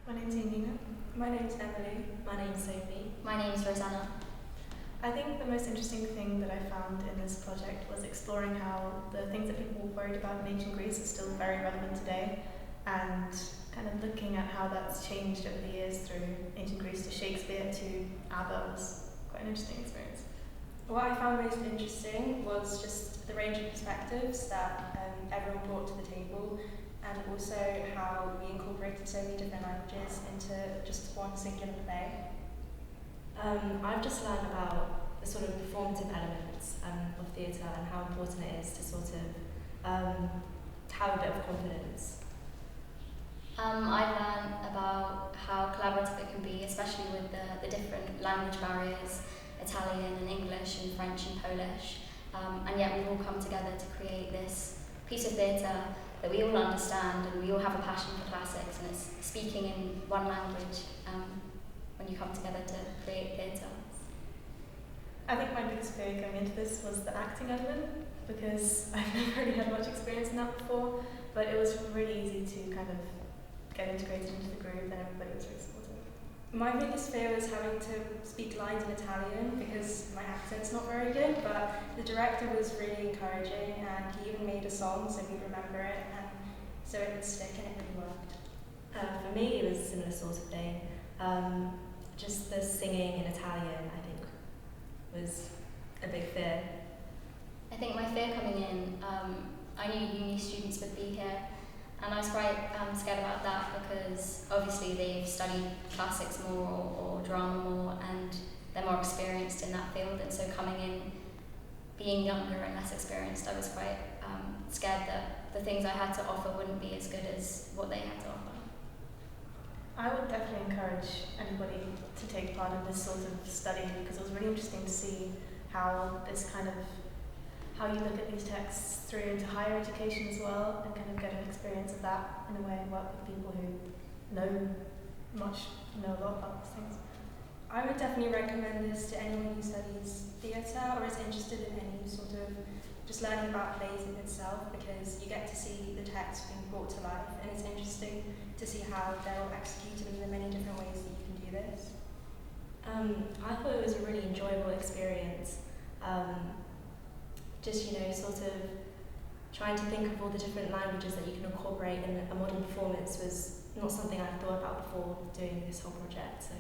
My name's Janina. My name's Emily. My name's Sophie. My name's Rosanna. I think the most interesting thing that I found in this project was exploring how the things that people were worried about in ancient Greece are still very relevant today, and kind of looking at how that's changed over the years through ancient Greece to Shakespeare to Albe was quite an interesting experience. What I found most interesting was just the range of perspectives that everyone brought to the table, and also how we incorporated so many different languages into just one singular play. I've just learned about the sort of performative elements of theatre and how important it is to sort of have a bit of confidence. I've learned about how collaborative it can be, especially with the different language barriers, Italian and English and French and Polish, and yet we've all come together to create this piece of theatre that we all understand, and we all have a passion for classics, and it's speaking in one language when you come together to create theatre. I think my biggest fear going into this was the acting element, because I've never really had much experience in that before, but it was really easy to kind of get integrated into the group, and everybody was really supportive. My biggest fear was having to speak lines in Italian because my accent's not very good, but the director was really encouraging, and he even made a song so we'd remember it, and so it would stick, and it really worked. For me, it was a similar sort of thing. Just the singing in Italian, I think, was a big fear. I think my fear coming in, I knew uni students would be here, and I was quite scared about that because obviously they've studied classics more or drama more, and they're more experienced in that field, and so coming in, being younger and less experienced, I was quite scared that the things I had to offer wouldn't be as good as what they had to offer. I would definitely encourage anybody to take part in this sort of study, because it was really interesting to see how this kind of, how you look at these texts through into higher education as well, and kind of get an experience of that in a way, and work with people who know a lot about these things. I would definitely recommend this to anyone who studies theatre or is interested in any sort of just learning about plays in itself, because you get to see the text being brought to life, and it's interesting to see how they're all executed in the many different ways that you can do this. I thought it was a really enjoyable experience. Just, sort of trying to think of all the different languages that you can incorporate in a modern performance was not something I'd thought about before doing this whole project. So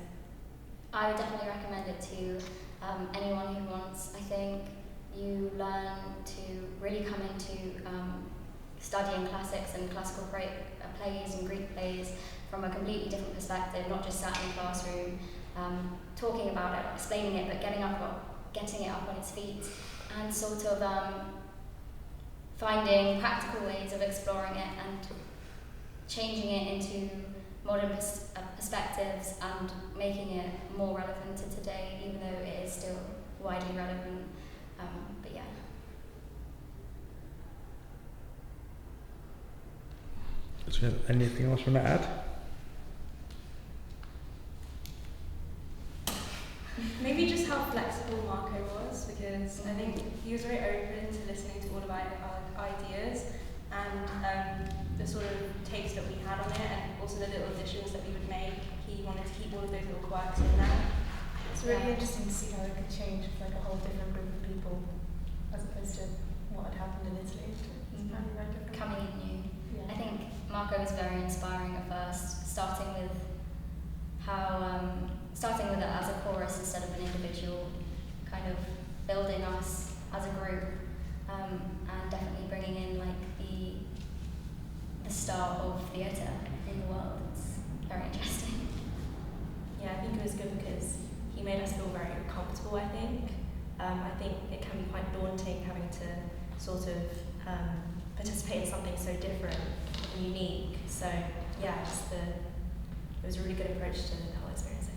I would definitely recommend it to anyone who wants. I think you learn to really come into studying classics and classical plays and Greek plays from a completely different perspective, not just sat in a classroom talking about it, explaining it, but getting it up on its feet, and sort of finding practical ways of exploring it and changing it into modern perspectives and making it more relevant to today, even though it is still widely relevant. But yeah. Is there anything else you want to add? Maybe just how flexible Marco was, because I think he was very open to listening to all of our ideas and the sort of takes that we had on it, and also the little additions that we would make. He wanted to keep all of those little quirks in there. It's really interesting to see how it could change with like a whole different group of people, as opposed to what had happened in Italy. It's very different. Coming in new. Yeah. I think Marco was very inspiring at first, starting with it as a chorus instead of an individual, kind of building us as a group, and definitely bringing in like the start of theatre in the world. It's very interesting. yeah, I think it was good because he made us feel very comfortable, I think. I think it can be quite daunting having to sort of participate in something so different and unique. So yeah, it was a really good approach to the whole experience.